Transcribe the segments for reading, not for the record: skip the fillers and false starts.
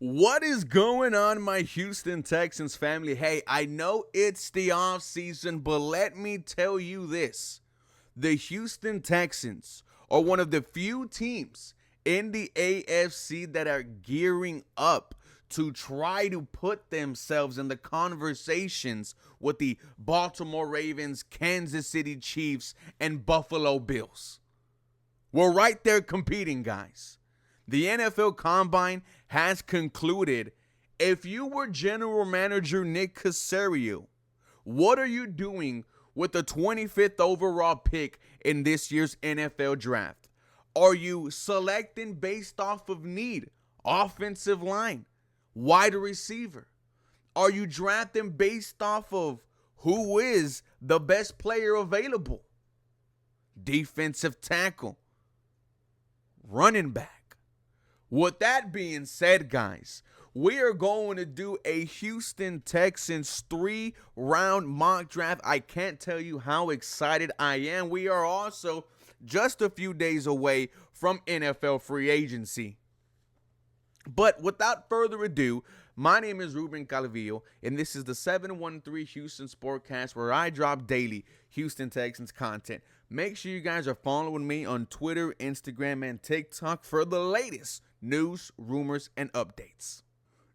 What is going on, my Houston Texans family? Hey, I know it's the offseason, but let me tell you this. The Houston Texans are one of the few teams in the AFC that are gearing up to try to put themselves in the conversations with the Baltimore Ravens, Kansas City Chiefs, and Buffalo Bills. We're right there competing, guys. The NFL Combine has concluded. If you were general manager Nick Caserio, what are you doing with the 25th overall pick in this year's NFL draft? Are you selecting based off of need? Offensive line, wide receiver? Are you drafting based off of who is the best player available? Defensive tackle, running back. With that being said, guys, we are going to do a Houston Texans 3-round mock draft. I can't tell you how excited I am. We are also just a few days away from NFL free agency. But without further ado, my name is Ruben Calvillo, and this is the 713 Houston Sportcast, where I drop daily Houston Texans content. Make sure you guys are following me on Twitter, Instagram, and TikTok for the latest news, rumors, and updates.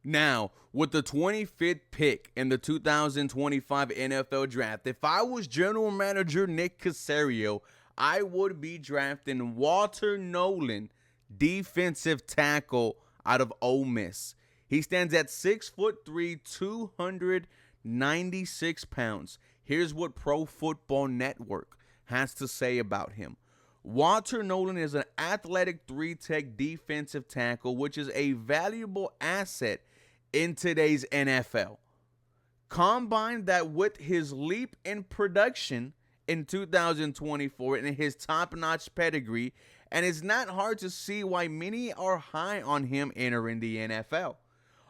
Now, with the 25th pick in the 2025 NFL Draft, if I was general manager Nick Caserio, I would be drafting Walter Nolan, defensive tackle out of Ole Miss. He stands at 6'3", 296 pounds. Here's what Pro Football Network has to say about him. Walter Nolan is an athletic three-tech defensive tackle, which is a valuable asset in today's NFL. Combine that with his leap in production in 2024 and his top-notch pedigree, and it's not hard to see why many are high on him entering the NFL.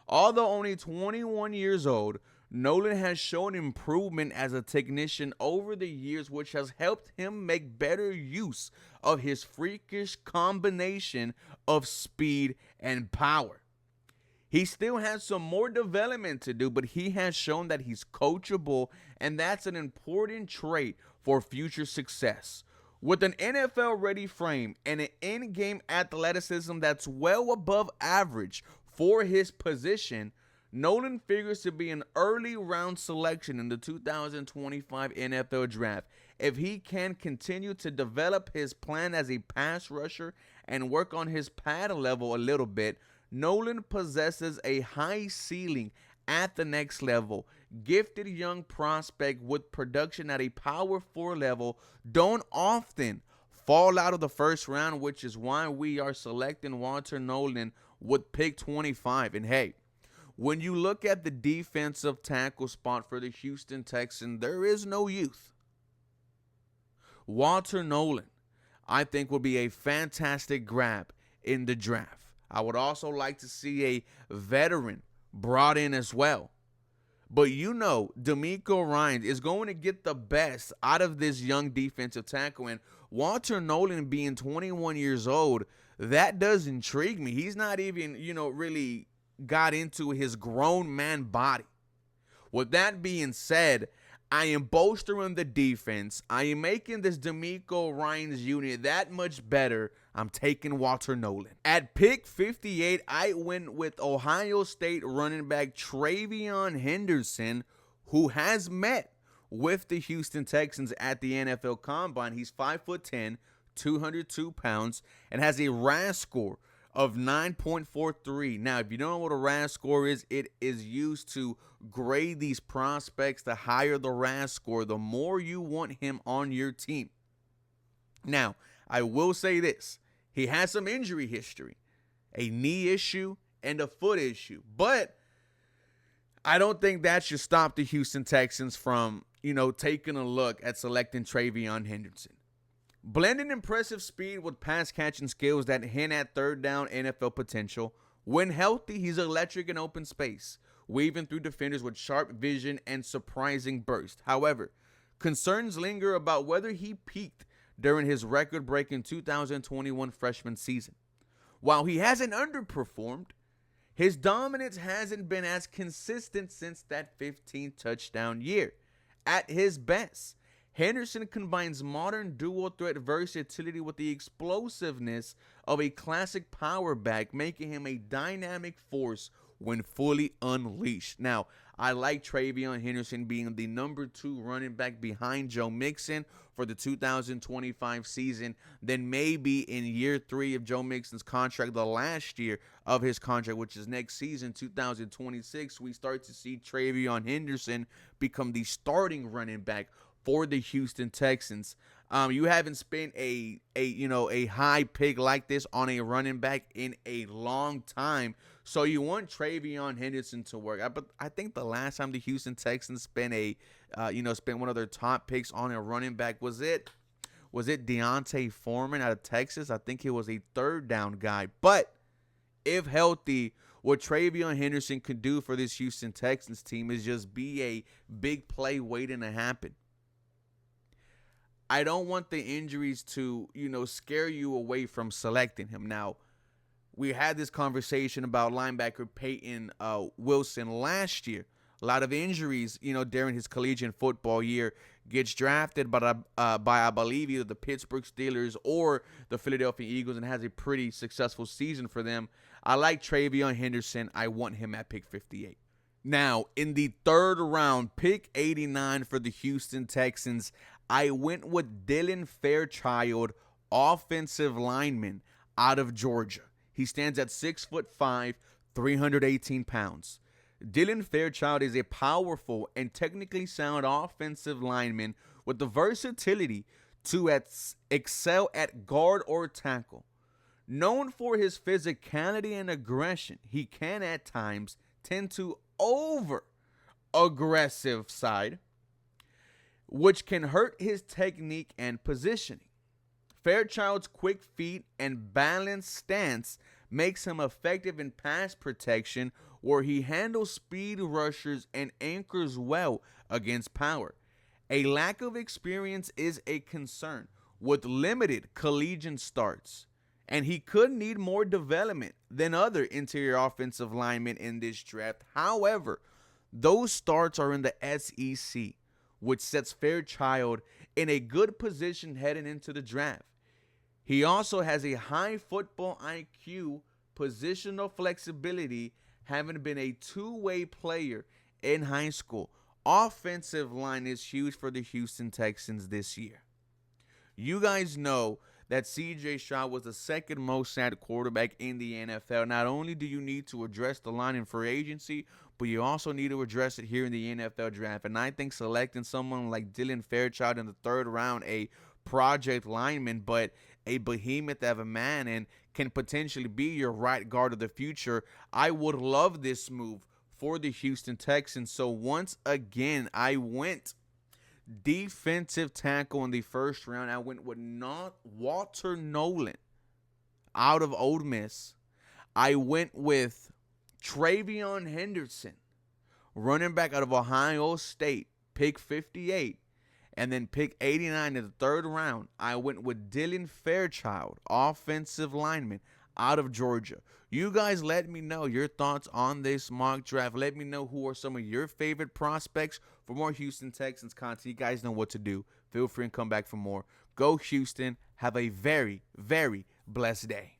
Although only 21 years old, Nolan has shown improvement as a technician over the years, which has helped him make better use of his freakish combination of speed and power. He still has some more development to do, but he has shown that he's coachable, and that's an important trait for future success. With an NFL-ready frame and an in-game athleticism that's well above average for his position, Nolan figures to be an early round selection in the 2025 NFL Draft. If he can continue to develop his plan as a pass rusher and work on his pad level a little bit, Nolan possesses a high ceiling at the next level. Gifted young prospect with production at a power 4 level don't often fall out of the first round, which is why we are selecting Walter Nolan with pick 25. And hey, when you look at the defensive tackle spot for the Houston Texans, there is no youth. Walter Nolan, I think, will be a fantastic grab in the draft. I would also like to see a veteran brought in as well. But you know, DeMeco Ryans is going to get the best out of this young defensive tackle. And Walter Nolan being 21 years old, that does intrigue me. He's not even, really got into his grown man body. With that being said, I am bolstering the defense. I am making this DeMeco Ryans unit that much better. I'm taking Walter Nolan. At pick 58, I went with Ohio State running back Travion Henderson, who has met with the Houston Texans at the NFL Combine. He's 5'10", 202 pounds, and has a RAS score of 9.43. Now, if you don't know what a RAS score is, it is used to grade these prospects. The higher the RAS score, the more you want him on your team. Now, I will say this. He has some injury history, a knee issue and a foot issue. But I don't think that should stop the Houston Texans from, taking a look at selecting Travion Henderson. Blending impressive speed with pass-catching skills that hint at third-down NFL potential. When healthy, he's electric in open space, weaving through defenders with sharp vision and surprising burst. However, concerns linger about whether he peaked during his record-breaking 2021 freshman season. While he hasn't underperformed, His dominance hasn't been as consistent since that 15 touchdown year. At his best, Henderson combines modern dual threat versatility with the explosiveness of a classic power back, making him a dynamic force when fully unleashed. Now, I like Travion Henderson being the number 2 running back behind Joe Mixon for the 2025 season. Then maybe in year 3 of Joe Mixon's contract, the last year of his contract, which is next season, 2026, we start to see Travion Henderson become the starting running back for the Houston Texans. You haven't spent a high pick like this on a running back in a long time, so you want Travion Henderson to work. But I think the last time the Houston Texans spent one of their top picks on a running back, was it Deontay Foreman out of Texas? I think it was a third down guy. But if healthy, what Travion Henderson can do for this Houston Texans team is just be a big play waiting to happen. I don't want the injuries to, scare you away from selecting him. Now, we had this conversation about linebacker Peyton Wilson last year. A lot of injuries, during his collegiate football year. Gets drafted by I believe, either the Pittsburgh Steelers or the Philadelphia Eagles and has a pretty successful season for them. I like Travion Henderson. I want him at pick 58. Now, in the third round, pick 89 for the Houston Texans, I went with Dylan Fairchild, offensive lineman out of Georgia. He stands at 6'5", 318 pounds. Dylan Fairchild is a powerful and technically sound offensive lineman with the versatility to excel at guard or tackle. Known for his physicality and aggression, he can at times tend to over-aggressive side, which can hurt his technique and positioning. Fairchild's quick feet and balanced stance makes him effective in pass protection, where he handles speed rushers and anchors well against power. A lack of experience is a concern with limited collegiate starts, and he could need more development than other interior offensive linemen in this draft. However, those starts are in the SEC, which sets Fairchild in a good position heading into the draft. He also has a high football IQ, positional flexibility, having been a two-way player in high school. Offensive line is huge for the Houston Texans this year. You guys know that C.J. Stroud was the second most sacked quarterback in the NFL. Not only do you need to address the line in free agency, but you also need to address it here in the NFL draft. And I think selecting someone like Dylan Fairchild in the third round, a project lineman, but a behemoth of a man and can potentially be your right guard of the future, I would love this move for the Houston Texans. So once again, I went defensive tackle in the first round. I went with not Walter Nolan out of Ole Miss. I went with Travion Henderson, running back out of Ohio State, pick 58. And then pick 89 in the third round, I went with Dylan Fairchild, offensive lineman out of Georgia. You guys let me know your thoughts on this mock draft. Let me know who are some of your favorite prospects. For more Houston Texans content, you guys know what to do. Feel free and come back for more. Go Houston. Have a very, very blessed day.